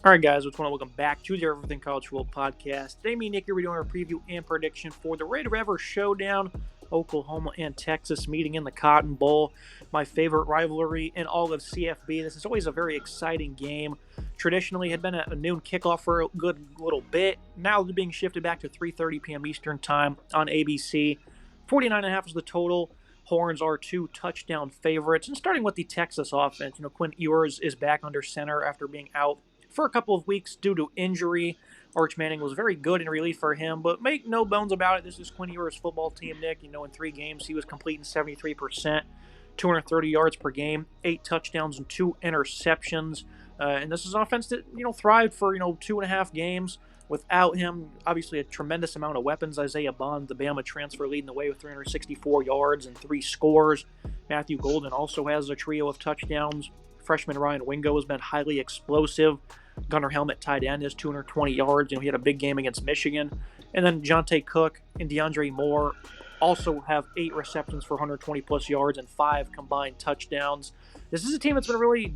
All right, guys, what's going on? Welcome back to the Everything College Football Podcast. Today, me and Nick here, we're doing our preview and prediction for the Red River Showdown, Oklahoma and Texas meeting in the Cotton Bowl, my favorite rivalry in all of CFB. This is always a very exciting game. Traditionally, had been a noon kickoff for a good little bit. Now they're being shifted back to 3:30 p.m. Eastern Time on ABC. 49.5 is the total. Horns are 2 touchdown favorites. And starting with the Texas offense, Quinn Ewers is back under center after being out for a couple of weeks due to injury. Arch Manning was very good in relief for him, but make no bones about it, this is Quinn Ewers' football team, Nick. In 3 games, he was completing 73%, 230 yards per game, 8 touchdowns and 2 interceptions. And this is an offense that, thrived for, 2.5 games. Without him, obviously a tremendous amount of weapons. Isaiah Bond, the Bama transfer, leading the way with 364 yards and 3 scores. Matthew Golden also has a trio of touchdowns. Freshman Ryan Wingo has been highly explosive. Gunnar Helmet, tight end, has 220 yards. He had a big game against Michigan. And then Jonte Cook and DeAndre Moore also have 8 receptions for 120-plus yards and 5 combined touchdowns. This is a team that's been really,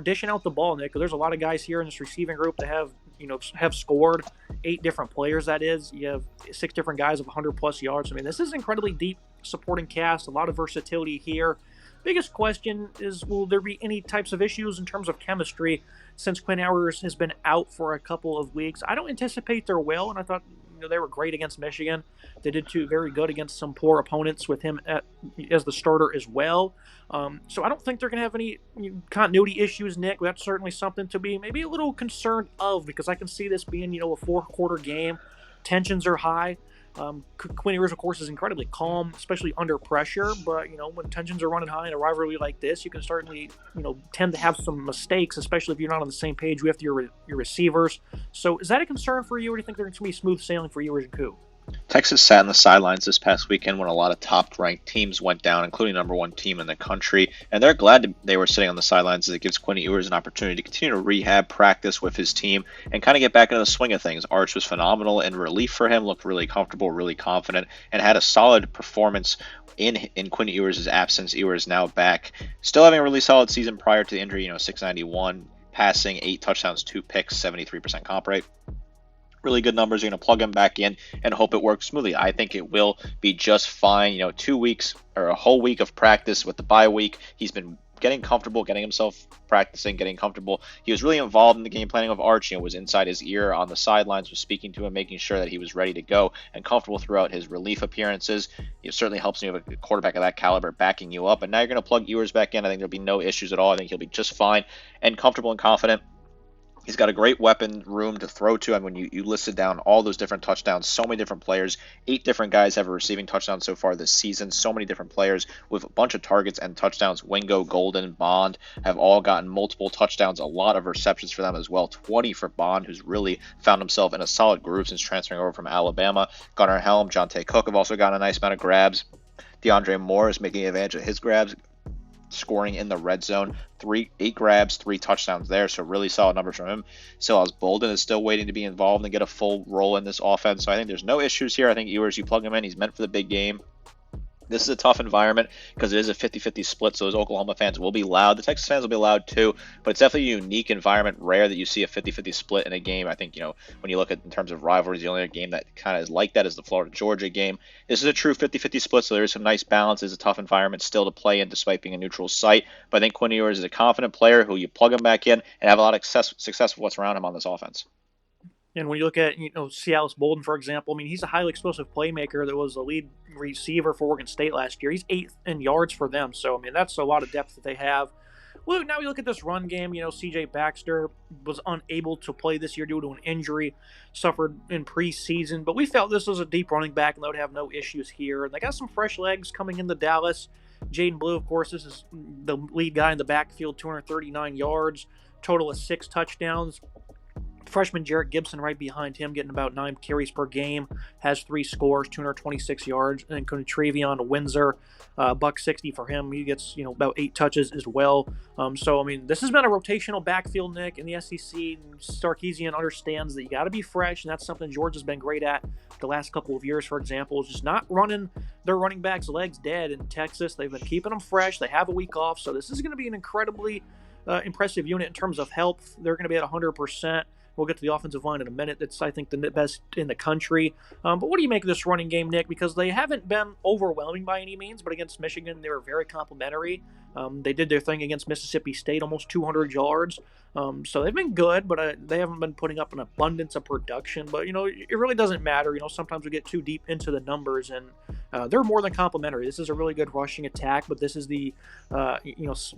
dishing out the ball, Nick. There's a lot of guys here in this receiving group that have scored. 8 different players, that is. You have 6 different guys of 100-plus yards. This is an incredibly deep supporting cast, a lot of versatility here. Biggest question is, will there be any types of issues in terms of chemistry since Quinn Ewers has been out for a couple of weeks? I don't anticipate there will, and I thought they were great against Michigan. They did too very good against some poor opponents with him as the starter as well. So I don't think they're going to have any continuity issues, Nick. That's certainly something to be maybe a little concerned of, because I can see this being, a 4-quarter game. Tensions are high. Quinn Ewers, of course, is incredibly calm, especially under pressure. But, when tensions are running high in a rivalry like this, you can certainly, tend to have some mistakes, especially if you're not on the same page with your receivers. So is that a concern for you, or do you think they're going to be smooth sailing for Ewers and Koo? Texas sat on the sidelines this past weekend when a lot of top-ranked teams went down, including number 1 team in the country, and they're glad they were sitting on the sidelines, as it gives Quinn Ewers an opportunity to continue to rehab, practice with his team, and kind of get back into the swing of things. Arch was phenomenal in relief for him, looked really comfortable, really confident, and had a solid performance in Quinn Ewers' absence. Ewers now back, still having a really solid season prior to the injury, 691 passing, 8 touchdowns, 2 picks, 73% comp rate. Really good numbers. You're going to plug him back in and hope it works smoothly. I think it will be just fine. 2 weeks or a whole week of practice with the bye week. He's been getting comfortable, getting himself practicing, getting comfortable. He was really involved in the game planning of Arch. Was inside his ear on the sidelines, was speaking to him, making sure that he was ready to go and comfortable throughout his relief appearances. It certainly helps when you have a quarterback of that caliber backing you up. And now you're going to plug Ewers back in. I think there'll be no issues at all. I think he'll be just fine and comfortable and confident. He's got a great weapon room to throw to. When you listed down all those different touchdowns, so many different players, 8 different guys have a receiving touchdown so far this season, so many different players with a bunch of targets and touchdowns. Wingo, Golden, Bond have all gotten multiple touchdowns, a lot of receptions for them as well. 20 for Bond, who's really found himself in a solid groove since transferring over from Alabama. Gunnar Helm, Jonte Cook have also gotten a nice amount of grabs. DeAndre Moore is making advantage of his grabs, scoring in the red zone, 8 grabs, 3 touchdowns there, so really solid numbers from him. Silas Bolden is still waiting to be involved and get a full role in this offense, so I think there's no issues here. I think Ewers, you plug him in, he's meant for the big game. This is a tough environment because it is a 50-50 split, so those Oklahoma fans will be loud. The Texas fans will be loud too, but it's definitely a unique environment. Rare that you see a 50-50 split in a game. I think, when you look at in terms of rivalries, the only game that kind of is like that is the Florida-Georgia game. This is a true 50-50 split, so there's some nice balance. It's a tough environment still to play in despite being a neutral site, but I think Quinn Ewers is a confident player who you plug him back in and have a lot of success with what's around him on this offense. And when you look at, Silas Bolden, for example, he's a highly explosive playmaker that was the lead receiver for Oregon State last year. He's 8th in yards for them. So, that's a lot of depth that they have. Well, now we look at this run game. C.J. Baxter was unable to play this year due to an injury suffered in preseason. But we felt this was a deep running back and they would have no issues here. And they got some fresh legs coming into Dallas. Jaden Blue, of course, this is the lead guy in the backfield, 239 yards, total of 6 touchdowns. Freshman Jarrett Gibson right behind him, getting about 9 carries per game, has 3 scores, 226 yards. And then Travion Windsor, $160 for him. He gets, about 8 touches as well. So, this has been a rotational backfield, Nick, in the SEC. Sarkisian understands that you got to be fresh, and that's something Georgia's been great at the last couple of years, for example, is just not running their running backs' legs dead. In Texas, they've been keeping them fresh. They have a week off, so this is going to be an incredibly impressive unit in terms of health. They're going to be at 100%. We'll get to the offensive line in a minute. That's, I think, the best in the country. But what do you make of this running game, Nick? Because they haven't been overwhelming by any means, but against Michigan, they were very complimentary. They did their thing against Mississippi State, almost 200 yards. So they've been good, but they haven't been putting up an abundance of production. But, it really doesn't matter. Sometimes we get too deep into the numbers, and they're more than complimentary. This is a really good rushing attack, but this is the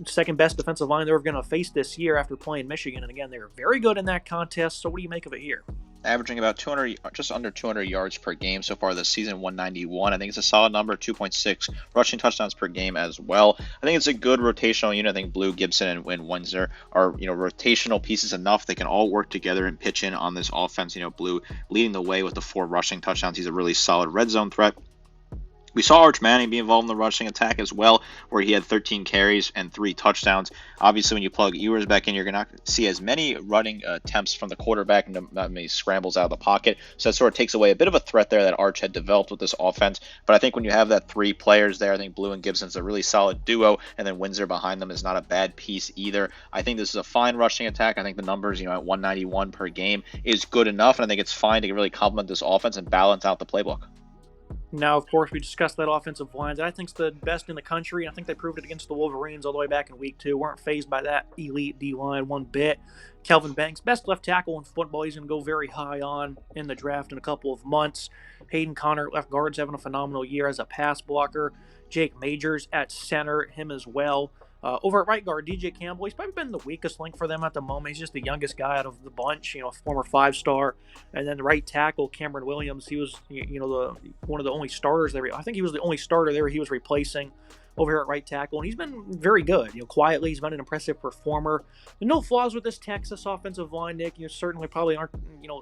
second best defensive line they're going to face this year after playing Michigan. And again, they're very good in that contest. So what do you make of it here? Averaging about 200, just under 200 yards per game so far this season, 191. I think it's a solid number, 2.6 rushing touchdowns per game as well. I think it's a good rotational unit. I think Blue, Gibson, and Windsor are, rotational pieces enough. They can all work together and pitch in on this offense. Blue leading the way with the 4 rushing touchdowns. He's a really solid red zone threat. We saw Arch Manning be involved in the rushing attack as well, where he had 13 carries and 3 touchdowns. Obviously, when you plug Ewers back in, you're going to see as many running attempts from the quarterback and not many scrambles out of the pocket. So that sort of takes away a bit of a threat there that Arch had developed with this offense. But I think when you have that 3 players there, I think Blue and Gibson's a really solid duo, and then Windsor behind them is not a bad piece either. I think this is a fine rushing attack. I think the numbers, at 191 per game is good enough, and I think it's fine to really complement this offense and balance out the playbook. Now, of course, we discussed that offensive line that I think is the best in the country. I think they proved it against the Wolverines all the way back in week 2. Weren't fazed by that elite D-line one bit. Kelvin Banks, best left tackle in football. He's going to go very high on in the draft in a couple of months. Hayden Connor, left guard's having a phenomenal year as a pass blocker. Jake Majors at center, him as well. Over at right guard, DJ Campbell, he's probably been the weakest link for them at the moment. He's just the youngest guy out of the bunch, former 5-star. And then the right tackle, Cameron Williams, he was, one of the only starters there. I think he was the only starter there he was replacing over here at right tackle. And he's been very good. Quietly, he's been an impressive performer. No flaws with this Texas offensive line, Nick. You certainly probably aren't,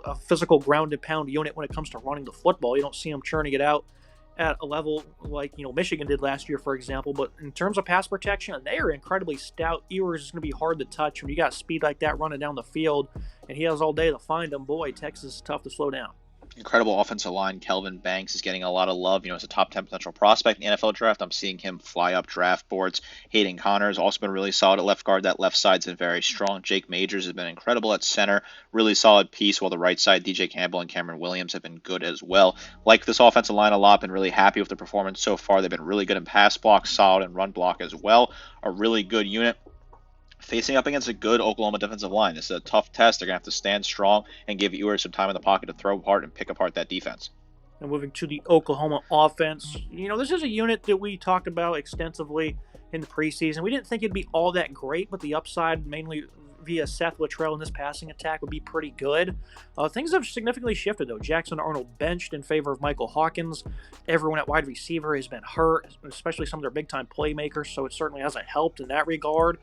a physical grounded pound unit when it comes to running the football. You don't see them churning it out at a level like Michigan did last year, for example. But in terms of pass protection, they are incredibly stout. Ewers is going to be hard to touch when you got speed like that running down the field, and he has all day to find them. Boy, Texas is tough to slow down. Incredible offensive line. Kelvin Banks is getting a lot of love. As a top 10 potential prospect in the NFL draft, I'm seeing him fly up draft boards. Hayden Connor has also been really solid at left guard. That left side's been very strong. Jake Majors has been incredible at center. Really solid piece, while the right side, DJ Campbell and Cameron Williams have been good as well. Like this offensive line a lot. Been really happy with the performance so far. They've been really good in pass block, solid in run block as well. A really good unit. Facing up against a good Oklahoma defensive line. This is a tough test. They're going to have to stand strong and give Ewers some time in the pocket to throw apart and pick apart that defense. And moving to the Oklahoma offense, this is a unit that we talked about extensively in the preseason. We didn't think it'd be all that great, but the upside, mainly via Seth Luttrell in this passing attack, would be pretty good. Things have significantly shifted, though. Jackson Arnold benched in favor of Michael Hawkins. Everyone at wide receiver has been hurt, especially some of their big-time playmakers, so it certainly hasn't helped in that regard.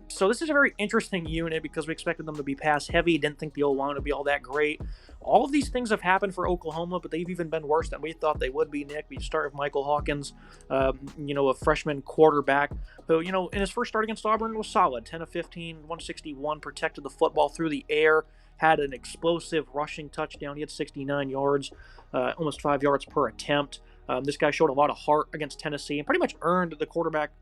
So this is a very interesting unit because we expected them to be pass-heavy, didn't think the O-line would be all that great. All of these things have happened for Oklahoma, but they've even been worse than we thought they would be, Nick. We start with Michael Hawkins, a freshman quarterback who, in his first start against Auburn was solid. 10 of 15, 161, protected the football through the air, had an explosive rushing touchdown. He had 69 yards, almost 5 yards per attempt. This guy showed a lot of heart against Tennessee and pretty much earned the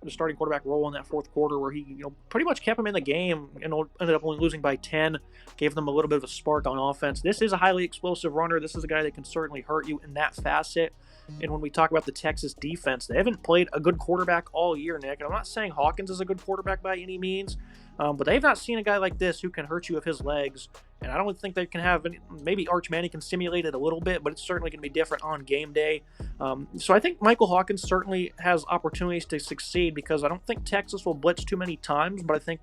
starting quarterback role in that fourth quarter, where he, pretty much kept him in the game and ended up only losing by 10, gave them a little bit of a spark on offense. This is a highly explosive runner. This is a guy that can certainly hurt you in that facet. And when we talk about the Texas defense, they haven't played a good quarterback all year, Nick. And I'm not saying Hawkins is a good quarterback by any means, but they've not seen a guy like this who can hurt you with his legs. And I don't think they can have maybe Arch Manning can simulate it a little bit, but it's certainly going to be different on game day. So I think Michael Hawkins certainly has opportunities to succeed, because I don't think Texas will blitz too many times, but I think,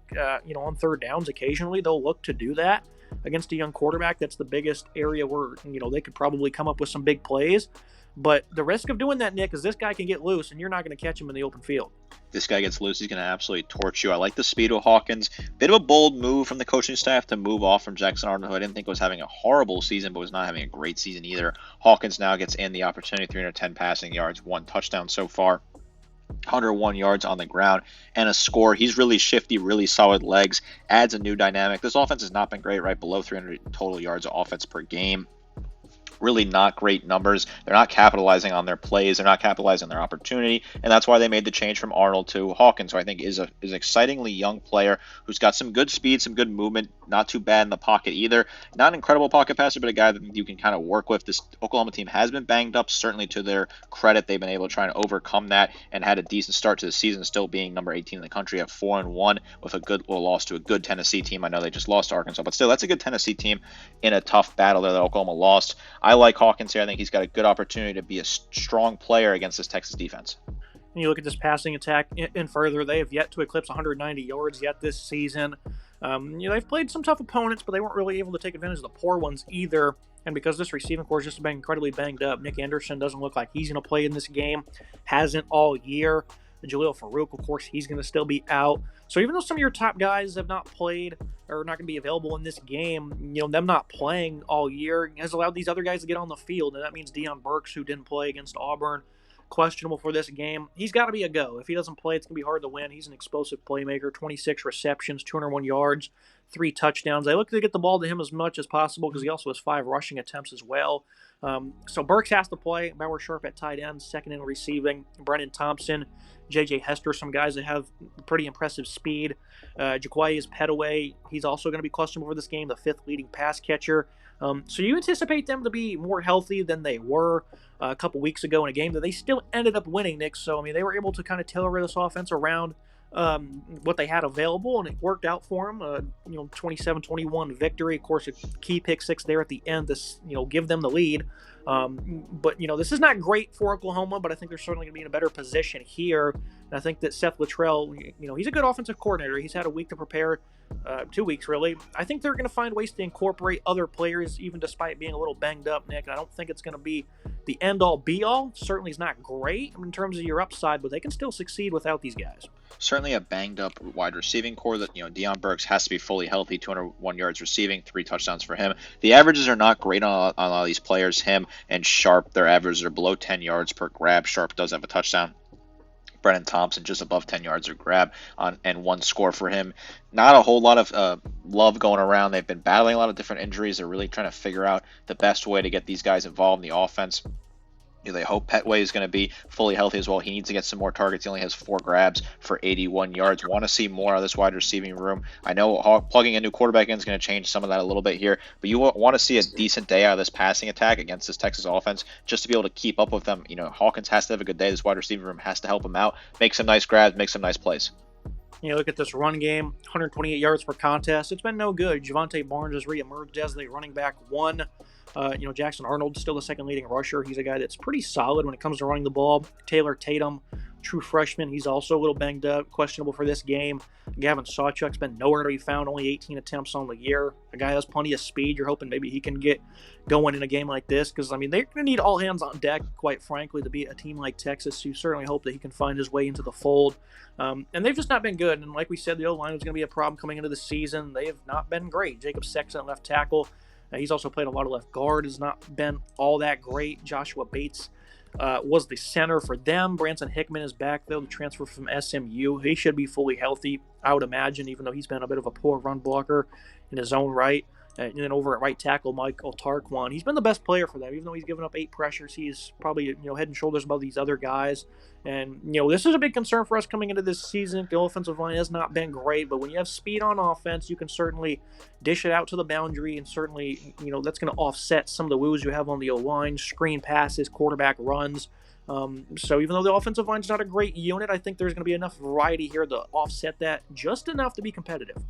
on third downs occasionally they'll look to do that against a young quarterback. That's the biggest area where, they could probably come up with some big plays. But the risk of doing that, Nick, is this guy can get loose, and you're not going to catch him in the open field. This guy gets loose, he's going to absolutely torch you. I like the speed of Hawkins. Bit of a bold move from the coaching staff to move off from Jackson Arnold, who I didn't think was having a horrible season, but was not having a great season either. Hawkins now gets in the opportunity, 310 passing yards, 1 touchdown so far. 101 yards on the ground and a score. He's really shifty, really solid legs, adds a new dynamic. This offense has not been great, right below 300 total yards of offense per game. really not great numbers. They're not capitalizing on their plays. They're not capitalizing on their opportunity, and that's why they made the change from Arnold to Hawkins, who I think is an excitingly young player who's got some good speed, some good movement, not too bad in the pocket either. Not an incredible pocket passer, but a guy that you can kind of work with. This Oklahoma team has been banged up. Certainly to their credit, they've been able to try and overcome that and had a decent start to the season, still being number 18 in the country at 4-1 with a good loss to a good Tennessee team. I know they just lost to Arkansas, but still, that's a good Tennessee team in a tough battle there that Oklahoma lost. I like Hawkins here. I think he's got a good opportunity to be a strong player against this Texas defense. And you look at this passing attack and further, they have yet to eclipse 190 yards yet this season. They've played some tough opponents, but they weren't really able to take advantage of the poor ones either. And because this receiving corps has just been incredibly banged up, Nick Anderson doesn't look like he's going to play in this game. Hasn't all year. Jaleel Farouk, of course, he's going to still be out. So even though some of your top guys have not played or not going to be available in this game, them not playing all year has allowed these other guys to get on the field. And that means Deion Burks, who didn't play against Auburn, questionable for this game. He's got to be a go. If he doesn't play, it's going to be hard to win. He's an explosive playmaker, 26 receptions, 201 yards, 3 touchdowns. They look to get the ball to him as much as possible because he also has 5 rushing attempts as well. So Burks has to play. Bauer Sharp at tight end, second in receiving. Brennan Thompson, J.J. Hester, some guys that have pretty impressive speed. Jaquaize Petaway, he's also going to be questionable for this game, the 5th leading pass catcher. So you anticipate them to be more healthy than they were a couple weeks ago in a game that they still ended up winning, Nick. So, they were able to kind of tailor this offense around what they had available, and it worked out for them. 27-21 victory. Of course, a key pick 6 there at the end to give them the lead. But this is not great for Oklahoma, but I think they're certainly going to be in a better position here. And I think that Seth Luttrell, he's a good offensive coordinator. He's had a week to prepare, 2 weeks really. I think they're going to find ways to incorporate other players, even despite being a little banged up, Nick. And I don't think it's going to be the end-all, be-all. Certainly is not great in terms of your upside, but they can still succeed without these guys. Certainly a banged-up wide receiving core that, Deion Burks has to be fully healthy, 201 yards receiving, 3 touchdowns for him. The averages are not great on a lot of these players. Him and Sharp, their averages are below 10 yards per grab. Sharp does have a touchdown. Brennan Thompson just above 10 yards per grab and 1 score for him. Not a whole lot of love going around. They've been battling a lot of different injuries. They're really trying to figure out the best way to get these guys involved in the offense. They hope Petway is going to be fully healthy as well. He needs to get some more targets. He only has 4 grabs for 81 yards. Want to see more of this wide receiving room. I know plugging a new quarterback in is going to change some of that a little bit here, but you want to see a decent day out of this passing attack against this Texas offense just to be able to keep up with them. Hawkins has to have a good day. This wide receiving room has to help him out, make some nice grabs, make some nice plays. Look at this run game, 128 yards per contest. It's been no good. Javante Barnes has reemerged as the running back 1. Jackson Arnold's still the second leading rusher. He's a guy that's pretty solid when it comes to running the ball. Taylor Tatum, true freshman, he's also a little banged up, questionable for this game. Gavin Sawchuk's been nowhere to be found, only 18 attempts on the year. A guy has plenty of speed. You're hoping maybe he can get going in a game like this because, they're going to need all hands on deck, quite frankly, to beat a team like Texas. You certainly hope that he can find his way into the fold. And they've just not been good. And like we said, the O-line was going to be a problem coming into the season. They have not been great. Jacob Sexton, left tackle. He's also played a lot of left guard, has not been all that great. Joshua Bates was the center for them. Branson Hickman is back, though, the transfer from SMU. He should be fully healthy, I would imagine, even though he's been a bit of a poor run blocker in his own right. And then over at right tackle, Michael Tarquin. He's been the best player for them. Even though he's given up 8 pressures, he's probably head and shoulders above these other guys. And this is a big concern for us coming into this season. The offensive line has not been great, but when you have speed on offense, you can certainly dish it out to the boundary, and certainly that's going to offset some of the woes you have on the O-line, screen passes, quarterback runs. So even though the offensive line's not a great unit, I think there's going to be enough variety here to offset that just enough to be competitive.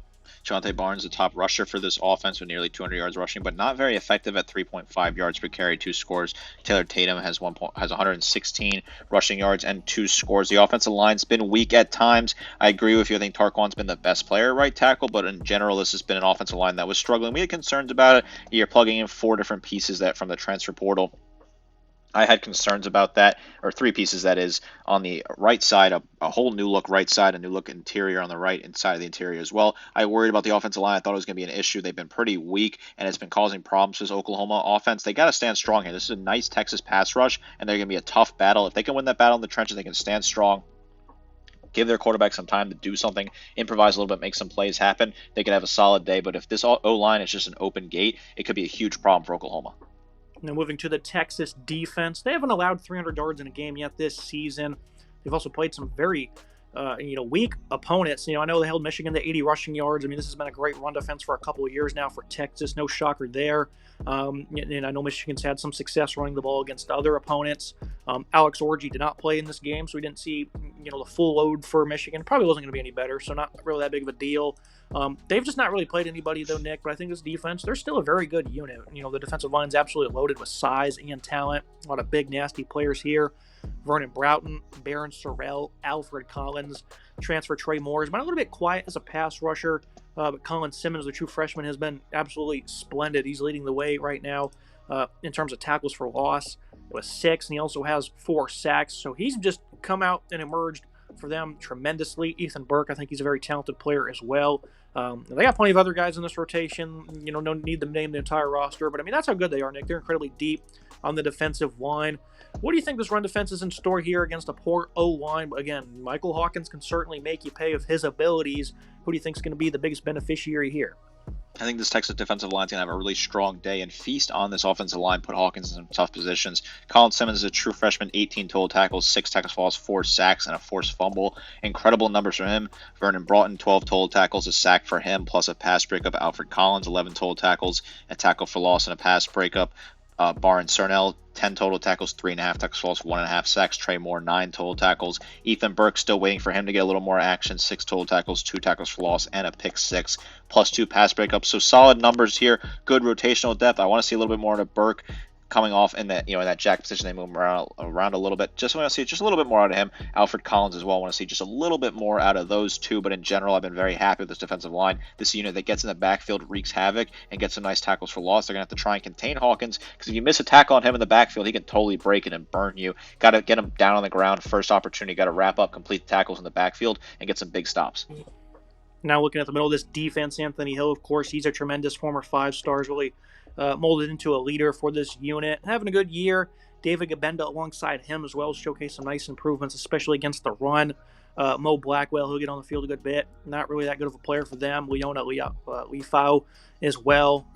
Javante Barnes, the top rusher for this offense with nearly 200 yards rushing, but not very effective at 3.5 yards per carry, 2 scores. Taylor Tatum has 116 rushing yards and 2 scores. The offensive line's been weak at times. I agree with you. I think Tarquin's been the best player at right tackle, but in general, this has been an offensive line that was struggling. We had concerns about it. You're plugging in 4 different pieces that from the transfer portal. I had concerns about that, or 3 pieces, that is, on the right side, a whole new look right side, a new look interior on the right inside of the interior as well. I worried about the offensive line. I thought it was going to be an issue. They've been pretty weak, and it's been causing problems for this Oklahoma offense. They got to stand strong here. This is a nice Texas pass rush, and they're going to be a tough battle. If they can win that battle in the trenches, they can stand strong, give their quarterback some time to do something, improvise a little bit, make some plays happen. They could have a solid day, but if this O-line is just an open gate, it could be a huge problem for Oklahoma. Now moving to the Texas defense, they haven't allowed 300 yards in a game yet this season. They've also played some very weak opponents. I know they held Michigan to 80 rushing yards. I mean, this has been a great run defense for a couple of years now for Texas. No shocker there. And I know Michigan's had some success running the ball against other opponents. Alex Orji did not play in this game, so we didn't see the full load for Michigan. Probably wasn't going to be any better, so not really that big of a deal. They've just not really played anybody, though, Nick, but I think this defense, they're still a very good unit. The defensive line's absolutely loaded with size and talent. A lot of big, nasty players here. Vernon Broughton, Barron Sorrell, Alfred Collins, transfer Trey Moore has been a little bit quiet as a pass rusher, but Colin Simmons, the true freshman, has been absolutely splendid. He's leading the way right now in terms of tackles for loss. It was 6, and he also has 4 sacks, so he's just come out and emerged for them tremendously. Ethan Burke, I think he's a very talented player as well. They got plenty of other guys in this rotation. No need to name the entire roster, but I mean, that's how good they are, Nick. They're incredibly deep on the defensive line. What do you think this run defense is in store here against a poor O-line? Again, Michael Hawkins can certainly make you pay of his abilities. Who do you think is going to be the biggest beneficiary here? I think this Texas defensive line is going to have a really strong day and feast on this offensive line, put Hawkins in some tough positions. Colin Simmons is a true freshman, 18 total tackles, 6 tackles for loss, 4 sacks, and a forced fumble. Incredible numbers from him. Vernon Broughton, 12 total tackles, a sack for him, plus a pass breakup. Alfred Collins, 11 total tackles, a tackle for loss, and a pass breakup. Barron Sorrell, 10 total tackles, 3.5 tackles for loss, 1.5 sacks. Trey Moore, 9 total tackles. Ethan Burke still waiting for him to get a little more action, 6 total tackles, 2 tackles for loss, and a pick 6, plus 2 pass breakups. So solid numbers here, good rotational depth. I want to see a little bit more out of Burke coming off in that in that jack position. They move him around a little bit. Just want to see just a little bit more out of him. Alfred Collins as well. I want to see just a little bit more out of those two. But in general, I've been very happy with this defensive line. This unit that gets in the backfield wreaks havoc and gets some nice tackles for loss. They're going to have to try and contain Hawkins, because if you miss a tackle on him in the backfield, he can totally break it and burn you. Got to get him down on the ground. First opportunity. Got to wrap up, complete tackles in the backfield, and get some big stops. Now looking at the middle of this defense, Anthony Hill, of course, he's a tremendous former 5-star, really molded into a leader for this unit. Having a good year. David Gabenda alongside him as well showcased some nice improvements, especially against the run. Mo Blackwell, he'll get on the field a good bit. Not really that good of a player for them. Leona Leafau as well.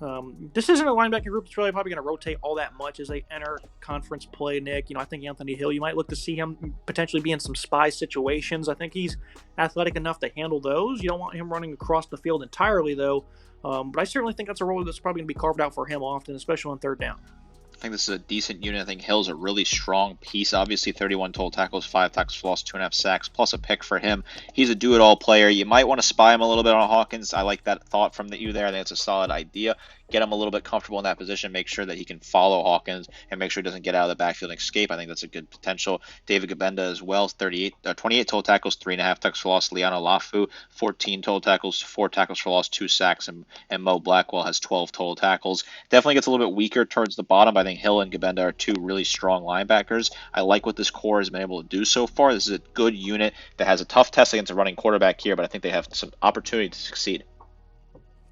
This isn't a linebacker group that's really probably going to rotate all that much as they enter conference play, Nick. I think Anthony Hill, you might look to see him potentially be in some spy situations. I think he's athletic enough to handle those. You don't want him running across the field entirely, though. But I certainly think that's a role that's probably going to be carved out for him often, especially on third down. I think this is a decent unit. I think Hill's a really strong piece. Obviously, 31 total tackles, 5 tackles for loss, 2.5 sacks, plus a pick for him. He's a do-it-all player. You might want to spy him a little bit on Hawkins. I like that thought from you there. I think it's a solid idea. Get him a little bit comfortable in that position. Make sure that he can follow Hawkins and make sure he doesn't get out of the backfield and escape. I think that's a good potential. David Gabenda as well, 28 total tackles, 3.5 tackles for loss. Leona Lafu, 14 total tackles, 4 tackles for loss, 2 sacks, and Mo Blackwell has 12 total tackles. Definitely gets a little bit weaker towards the bottom. I think Hill and Gabenda are 2 really strong linebackers. I like what this core has been able to do so far. This is a good unit that has a tough test against a running quarterback here, but I think they have some opportunity to succeed.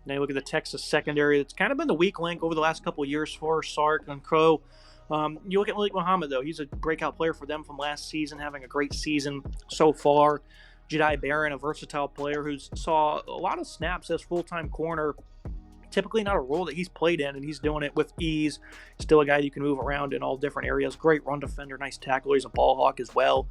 Now you look at the Texas secondary. It's kind of been the weak link over the last couple of years for Sark and Crow. You look at Malik Muhammad, though. He's a breakout player for them from last season, having a great season so far. Jedi Barron, a versatile player who saw a lot of snaps as full-time corner. Typically not a role that he's played in, and he's doing it with ease. Still a guy you can move around in all different areas. Great run defender, nice tackler. He's a ball hawk as well.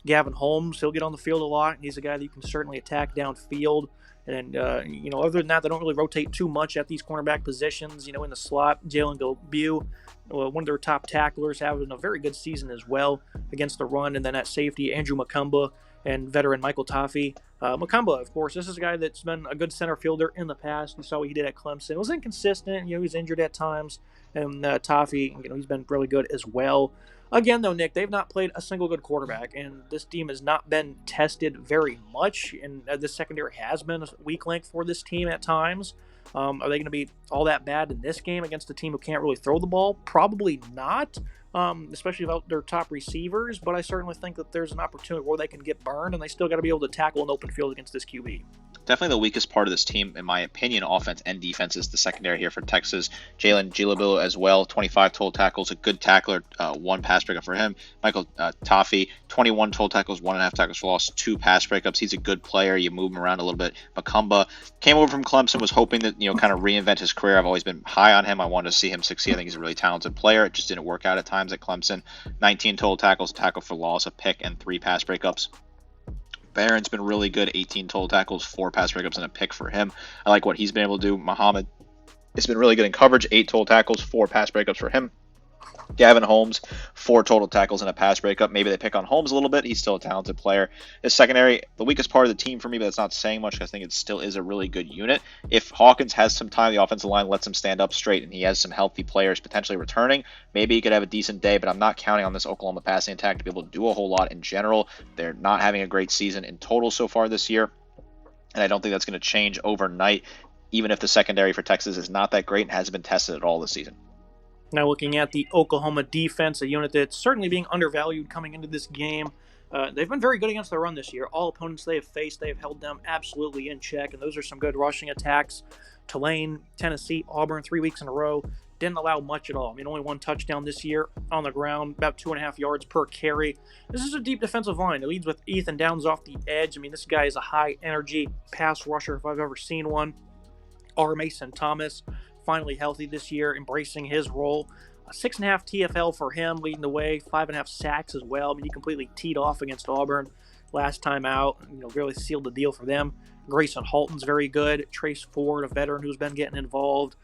Gavin Holmes, he'll get on the field a lot. He's a guy that you can certainly attack downfield. And, other than that, they don't really rotate too much at these cornerback positions. In the slot, Jalen Gilbew, one of their top tacklers, having a very good season as well against the run. And then at safety, Andrew Macumba and veteran Michael Toffee. Macumba, of course, this is a guy that's been a good center fielder in the past. You saw what he did at Clemson. It was inconsistent. He was injured at times. And Toffee, he's been really good as well. Again, though, Nick, they've not played a single good quarterback, and this team has not been tested very much, and this secondary has been a weak link for this team at times. Are they going to be all that bad in this game against a team who can't really throw the ball? Probably not, especially without their top receivers, but I certainly think that there's an opportunity where they can get burned, and they still got to be able to tackle an open field against this QB. Definitely the weakest part of this team, in my opinion, offense and defense, is the secondary here for Texas. Jalen Gilabilla as well, 25 total tackles, a good tackler, 1 pass breakup for him. Michael Toffee, 21 total tackles, 1.5 tackles for loss, 2 pass breakups. He's a good player. You move him around a little bit. Macumba came over from Clemson, was hoping that, kind of reinvent his career. I've always been high on him. I wanted to see him succeed. I think he's a really talented player. It just didn't work out at times at Clemson. 19 total tackles, a tackle for loss, a pick, and 3 pass breakups. Barron's been really good, 18 total tackles, 4 pass breakups, and a pick for him. I like what he's been able to do. Muhammad has been really good in coverage, 8 total tackles, 4 pass breakups for him. Gavin Holmes, 4 total tackles and a pass breakup. Maybe they pick on Holmes a little bit. He's still a talented player. His secondary, the weakest part of the team for me, but that's not saying much because I think it still is a really good unit. If Hawkins has some time, the offensive line lets him stand up straight, and he has some healthy players potentially returning, maybe he could have a decent day, but I'm not counting on this Oklahoma passing attack to be able to do a whole lot in general. They're not having a great season in total so far this year, and I don't think that's going to change overnight, even if the secondary for Texas is not that great and hasn't been tested at all this season. Now looking at the Oklahoma defense, a unit that's certainly being undervalued coming into this game. They've been very good against the run this year. All opponents they have faced, they have held them absolutely in check, and those are some good rushing attacks. Tulane, Tennessee, Auburn, 3 weeks in a row, didn't allow much at all. I mean, only 1 touchdown this year on the ground, about 2.5 yards per carry. This is a deep defensive line. It leads with Ethan Downs off the edge. I mean, this guy is a high-energy pass rusher if I've ever seen one. R. Mason Thomas, finally healthy this year, embracing his role. 6.5 TFL for him, leading the way. 5.5 sacks as well. I mean, he completely teed off against Auburn last time out. Really sealed the deal for them. Grayson Halton's very good. Trace Ford, a veteran who's been getting involved.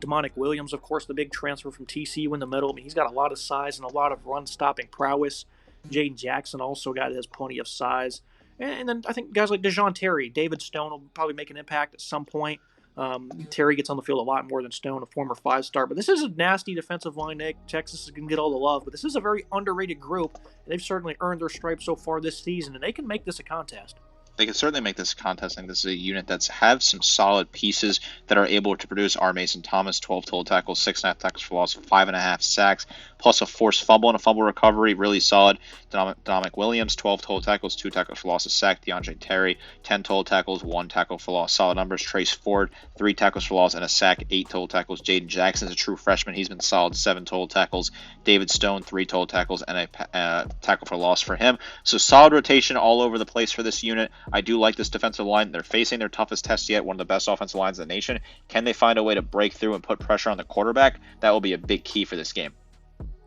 Demonic Williams, of course, the big transfer from TCU in the middle. I mean, he's got a lot of size and a lot of run-stopping prowess. Jaden Jackson also has plenty of size. And then I think guys like Dejon Terry, David Stone will probably make an impact at some point. Terry gets on the field a lot more than Stone, a former 5-star. But this is a nasty defensive line, Nick. Texas is going to get all the love. But this is a very underrated group. They've certainly earned their stripes so far this season, and they can make this a contest. They can certainly make this a contest. I think this is a unit that's have some solid pieces that are able to produce. R. Mason Thomas, 12 total tackles, 6.5 tackles for loss, 5.5 sacks, plus a forced fumble and a fumble recovery. Really solid. Dominic Williams, 12 total tackles, 2 tackles for loss, a sack. DeAndre Terry, 10 total tackles, 1 tackle for loss. Solid numbers. Trace Ford, 3 tackles for loss and a sack, 8 total tackles. Jaden Jackson is a true freshman. He's been solid, 7 total tackles. David Stone, 3 total tackles and a tackle for loss for him. So solid rotation all over the place for this unit. I do like this defensive line. They're facing their toughest test yet, one of the best offensive lines in the nation. Can they find a way to break through and put pressure on the quarterback? That will be a big key for this game.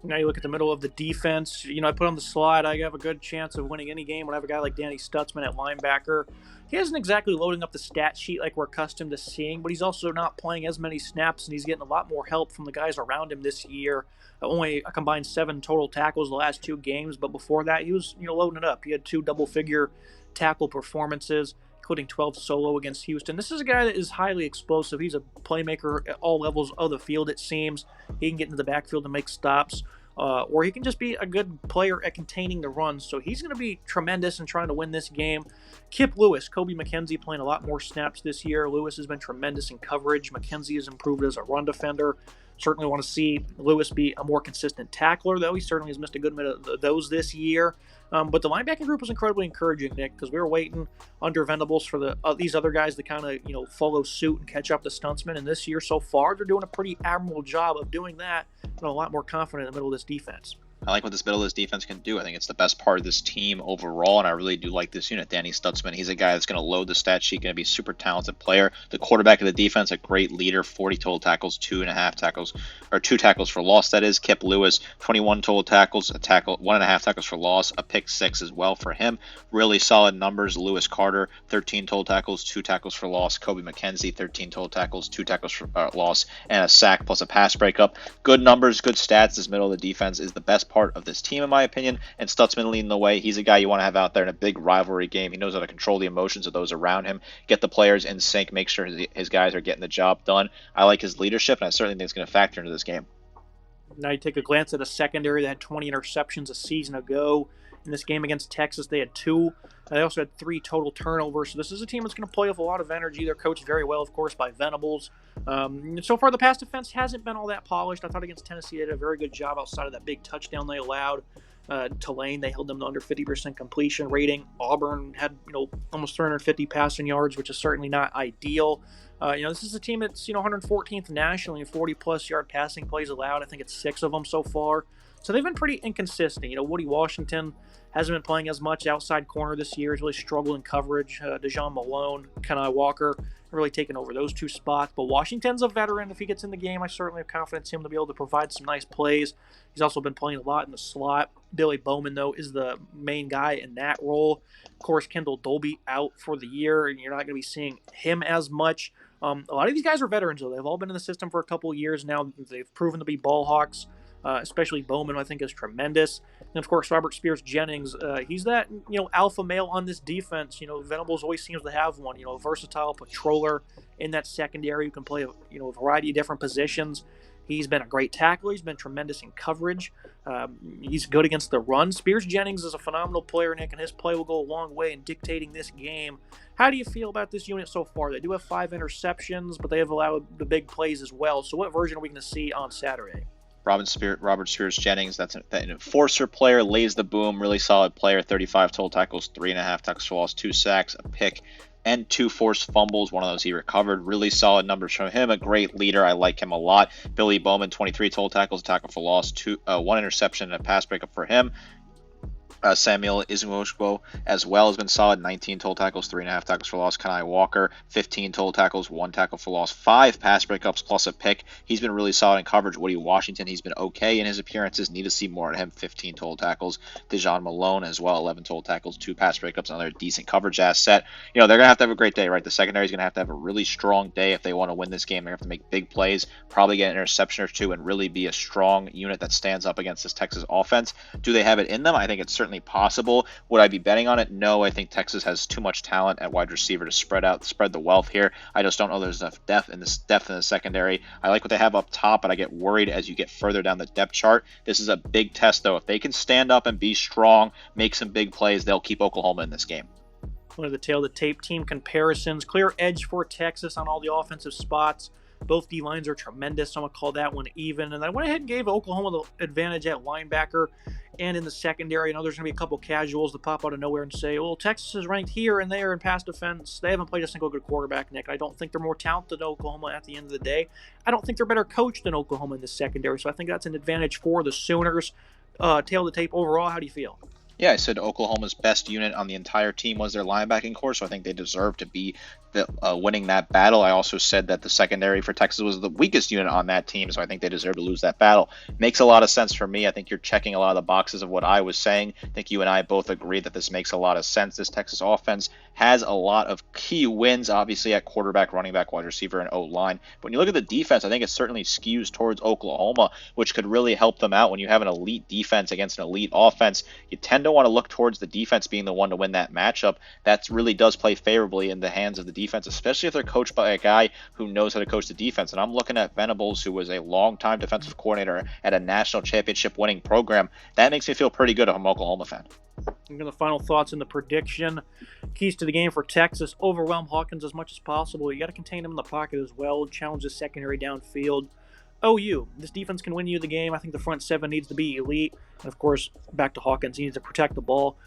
Now you look at the middle of the defense. I put on the slide, I have a good chance of winning any game when I have a guy like Danny Stutzman at linebacker. He isn't exactly loading up the stat sheet like we're accustomed to seeing, but he's also not playing as many snaps, and he's getting a lot more help from the guys around him this year. Only a combined 7 total tackles the last 2 games, but before that he was loading it up. He had 2 double-figure tackle performances, including 12 solo against Houston. This is a guy that is highly explosive. He's a playmaker at all levels of the field, it seems. He can get into the backfield and make stops, or he can just be a good player at containing the runs. So he's going to be tremendous in trying to win this game. Kip Lewis, Kobe McKenzie playing a lot more snaps this year. Lewis has been tremendous in coverage. McKenzie has improved as a run defender. Certainly want to see Lewis be a more consistent tackler, though. He certainly has missed a good bit of those this year. But the linebacking group was incredibly encouraging, Nick, because we were waiting under Venables for these other guys to kind of follow suit and catch up to Stutzman. And this year so far, they're doing a pretty admirable job of doing that. And a lot more confident in the middle of this defense. I like what this middle of this defense can do. I think it's the best part of this team overall, and I really do like this unit. Danny Stutzman, he's a guy that's going to load the stat sheet, going to be a super talented player. The quarterback of the defense, a great leader, 40 total tackles, 2 tackles for loss, that is. Kip Lewis, 21 total tackles, 1.5 tackles for loss, a pick 6 as well for him. Really solid numbers. Lewis Carter, 13 total tackles, 2 tackles for loss. Kobe McKenzie, 13 total tackles, 2 tackles for loss, and a sack plus a pass breakup. Good numbers, good stats. This middle of the defense is the best part of this team, in my opinion, and Stutzman leading the way. He's a guy you want to have out there in a big rivalry game. He knows how to control the emotions of those around him, get the players in sync, make sure his guys are getting the job done. I like his leadership, and I certainly think it's going to factor into this game. Now you take a glance at a secondary that had 20 interceptions a season ago. In this game against Texas, they had 2. They also had 3 total turnovers. So this is a team that's going to play with a lot of energy. They're coached very well, of course, by Venables. So far, the pass defense hasn't been all that polished. I thought against Tennessee they did a very good job outside of that big touchdown they allowed. Tulane, they held them to under 50% completion rating. Auburn had, almost 350 passing yards, which is certainly not ideal. This is a team that's, 114th nationally in 40-plus yard passing plays allowed. I think it's 6 of them so far. So they've been pretty inconsistent. Woody Washington hasn't been playing as much outside corner this year. He's really struggled in coverage. Dejan Malone, Kenai Walker really taken over those 2 spots. But Washington's a veteran. If he gets in the game, I certainly have confidence in him to be able to provide some nice plays. He's also been playing a lot in the slot. Billy Bowman, though, is the main guy in that role. Of course, Kendall Dolby out for the year, and you're not going to be seeing him as much. A lot of these guys are veterans, though. They've all been in the system for a couple of years now. They've proven to be ball hawks. Especially Bowman, I think, is tremendous. And, of course, Robert Spears-Jennings, he's that, alpha male on this defense. Venables always seems to have one, a versatile patroller in that secondary who can play, a variety of different positions. He's been a great tackler. He's been tremendous in coverage. He's good against the run. Spears-Jennings is a phenomenal player, Nick, and his play will go a long way in dictating this game. How do you feel about this unit so far? They do have 5 interceptions, but they have allowed the big plays as well. So what version are we going to see on Saturday? Robert Spears-Jennings, that's an enforcer player, lays the boom, really solid player, 35 total tackles, 3.5 tackles for loss, 2 sacks, a pick, and 2 forced fumbles. One of those he recovered. Really solid numbers from him. A great leader. I like him a lot. Billy Bowman, 23 total tackles, a tackle for loss, 1 interception, and a pass breakup for him. Samuel Izmuoshwo as well has been solid. 19 total tackles, 3.5 tackles for loss. Kenai Walker, 15 total tackles, 1 tackle for loss, 5 pass breakups plus a pick. He's been really solid in coverage. Woody Washington, he's been okay in his appearances. Need to see more of him. 15 total tackles. Dejan Malone as well, 11 total tackles, 2 pass breakups, another decent coverage asset. They're going to have a great day, right? The secondary is going to have a really strong day if they want to win this game. They're going to have to make big plays, probably get an interception or 2, and really be a strong unit that stands up against this Texas offense. Do they have it in them? I think it's certainly possible. Would I be betting on it? No, I think Texas has too much talent at wide receiver to spread the wealth here. I just don't know there's enough depth in the secondary. I like what they have up top, but I get worried as you get further down the depth chart. This is a big test, though. If they can stand up and be strong, make some big plays, they'll keep Oklahoma in this game. One of the tail of the tape team comparisons. Clear edge for Texas on all the offensive spots. Both D-lines are tremendous, so I'm going to call that one even. And I went ahead and gave Oklahoma the advantage at linebacker and in the secondary. I know there's going to be a couple casuals that pop out of nowhere and say, well, Texas is ranked here and there in pass defense. They haven't played a single good quarterback, Nick. I don't think they're more talented than Oklahoma at the end of the day. I don't think they're better coached than Oklahoma in the secondary, so I think that's an advantage for the Sooners. Tail of the tape overall, how do you feel? Yeah, I said Oklahoma's best unit on the entire team was their linebacking core, so I think they deserve to be winning that battle. I also said that the secondary for Texas was the weakest unit on that team, so I think they deserve to lose that battle. Makes a lot of sense for me. I think you're checking a lot of the boxes of what I was saying. I think you and I both agree that this makes a lot of sense. This Texas offense has a lot of key wins, obviously, at quarterback, running back, wide receiver, and O-line. But when you look at the defense, I think it certainly skews towards Oklahoma, which could really help them out. When you have an elite defense against an elite offense, you tend to want to look towards the defense being the one to win that matchup. That really does play favorably in the hands of the defense, especially if they're coached by a guy who knows how to coach the defense. And I'm looking at Venables, who was a long-time defensive coordinator at a national championship winning program. That makes me feel pretty good if I'm an Oklahoma fan. The final thoughts in the prediction. Keys to the game for Texas: overwhelm Hawkins as much as possible. You got to contain him in the pocket as well. Challenge the secondary downfield. OU, this defense can win you the game. I think the front seven needs to be elite. And, of course, back to Hawkins. He needs to protect the ball.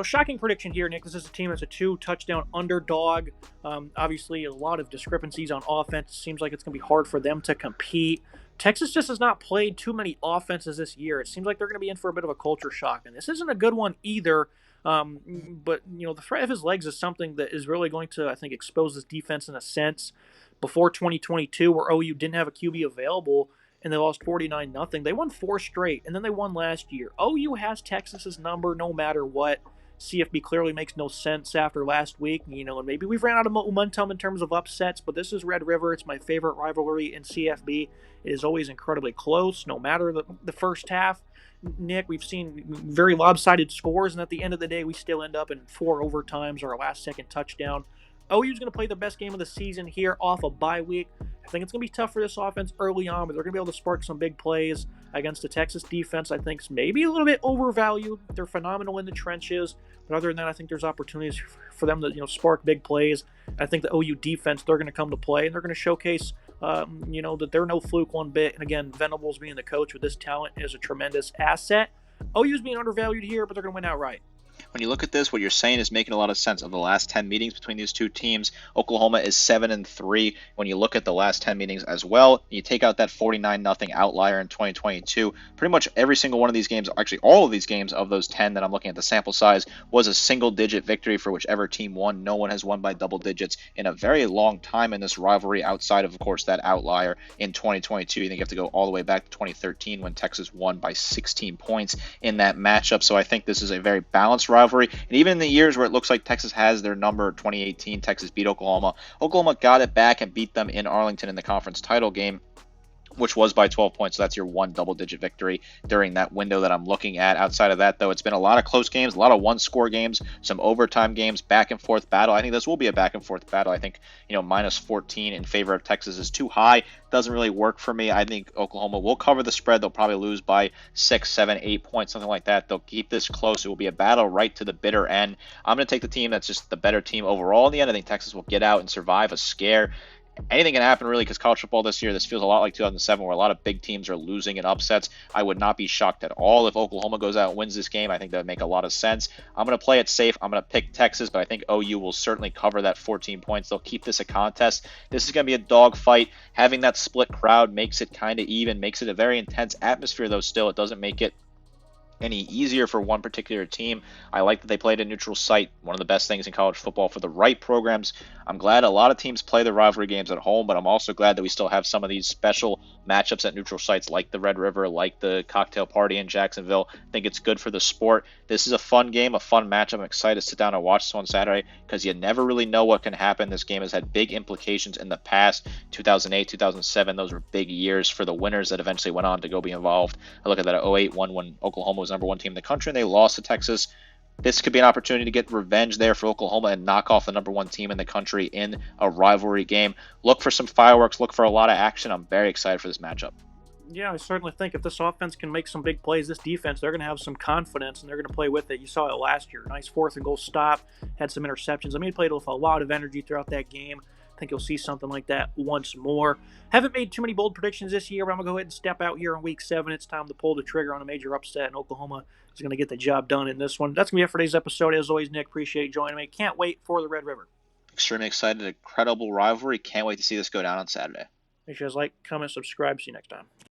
Shocking prediction here, Nick. This is a team that's a 2-touchdown underdog. Obviously, a lot of discrepancies on offense. It seems like it's going to be hard for them to compete. Texas just has not played too many offenses this year. It seems like they're going to be in for a bit of a culture shock. And this isn't a good one either. But the threat of his legs is something that is really going to, I think, expose this defense in a sense. Before 2022, where OU didn't have a QB available and they lost 49-0, they won 4 straight, and then they won last year. OU has Texas's number no matter what. CFB clearly makes no sense after last week, and maybe we've ran out of momentum in terms of upsets, but this is Red River. It's my favorite rivalry in CFB. It is always incredibly close, no matter the first half. Nick, we've seen very lopsided scores, and at the end of the day, we still end up in 4 overtimes or a last-second touchdown. OU's going to play the best game of the season here off a bye week. I think it's going to be tough for this offense early on, but they're going to be able to spark some big plays against the Texas defense. I think is maybe a little bit overvalued. They're phenomenal in the trenches, but other than that, I think there's opportunities for them to spark big plays. I think the OU defense, they're going to come to play, and they're going to showcase that they're no fluke one bit. And again, Venables being the coach with this talent is a tremendous asset. OU's being undervalued here, but they're going to win outright. When you look at this, what you're saying is making a lot of sense. Of the last 10 meetings between these two teams, Oklahoma is 7-3. When you look at the last 10 meetings as well, you take out that 49-0 outlier in 2022. Pretty much every single one of these games, actually all of these games of those 10 that I'm looking at the sample size, was a single-digit victory for whichever team won. No one has won by double digits in a very long time in this rivalry, outside of course, that outlier in 2022. You think you have to go all the way back to 2013 when Texas won by 16 points in that matchup. So I think this is a very balanced rivalry. And even in the years where it looks like Texas has their number, 2018, Texas beat Oklahoma. Oklahoma got it back and beat them in Arlington in the conference title game, which was by 12 points. So that's your one double-digit victory during that window that I'm looking at. Outside of that, though, it's been a lot of close games, a lot of one-score games, some overtime games, back-and-forth battle. I think this will be a back-and-forth battle. I think, minus 14 in favor of Texas is too high. Doesn't really work for me. I think Oklahoma will cover the spread. They'll probably lose by 6, 7, 8 points, something like that. They'll keep this close. It will be a battle right to the bitter end. I'm going to take the team that's just the better team overall in the end. I think Texas will get out and survive a scare. Anything can happen, really, because college football this year, this feels a lot like 2007, where a lot of big teams are losing in upsets. I would not be shocked at all if Oklahoma goes out and wins this game. I think that would make a lot of sense. I'm going to play it safe. I'm going to pick Texas, but I think OU will certainly cover that 14 points. They'll keep this a contest. This is going to be a dogfight. Having that split crowd makes it kind of even, makes it a very intense atmosphere, though still. It doesn't make it any easier for one particular team. I like that they played a neutral site, one of the best things in college football for the right programs. I'm glad a lot of teams play the rivalry games at home, but I'm also glad that we still have some of these special matchups at neutral sites like the Red River, like the cocktail party in Jacksonville. I think it's good for the sport. This is a fun game, a fun matchup. I'm excited to sit down and watch this on Saturday because you never really know what can happen. This game has had big implications in the past. 2008, 2007, those were big years for the winners that eventually went on to go be involved. I look at that 08 one when Oklahoma was number one team in the country and they lost to Texas. This could be an opportunity to get revenge there for Oklahoma and knock off the number one team in the country in a rivalry game. Look for some fireworks. Look for a lot of action. I'm very excited for this matchup. Yeah, I certainly think if this offense can make some big plays, this defense, they're going to have some confidence and they're going to play with it. You saw it last year. Nice 4th and goal stop, had some interceptions. I mean, he played with a lot of energy throughout that game. I think you'll see something like that once more. Haven't made too many bold predictions this year, but I'm going to go ahead and step out here in week 7. It's time to pull the trigger on a major upset, and Oklahoma is going to get the job done in this one. That's going to be it for today's episode. As always, Nick, appreciate you joining me. Can't wait for the Red River. Extremely excited. Incredible rivalry. Can't wait to see this go down on Saturday. Make sure you guys like, comment, subscribe. See you next time.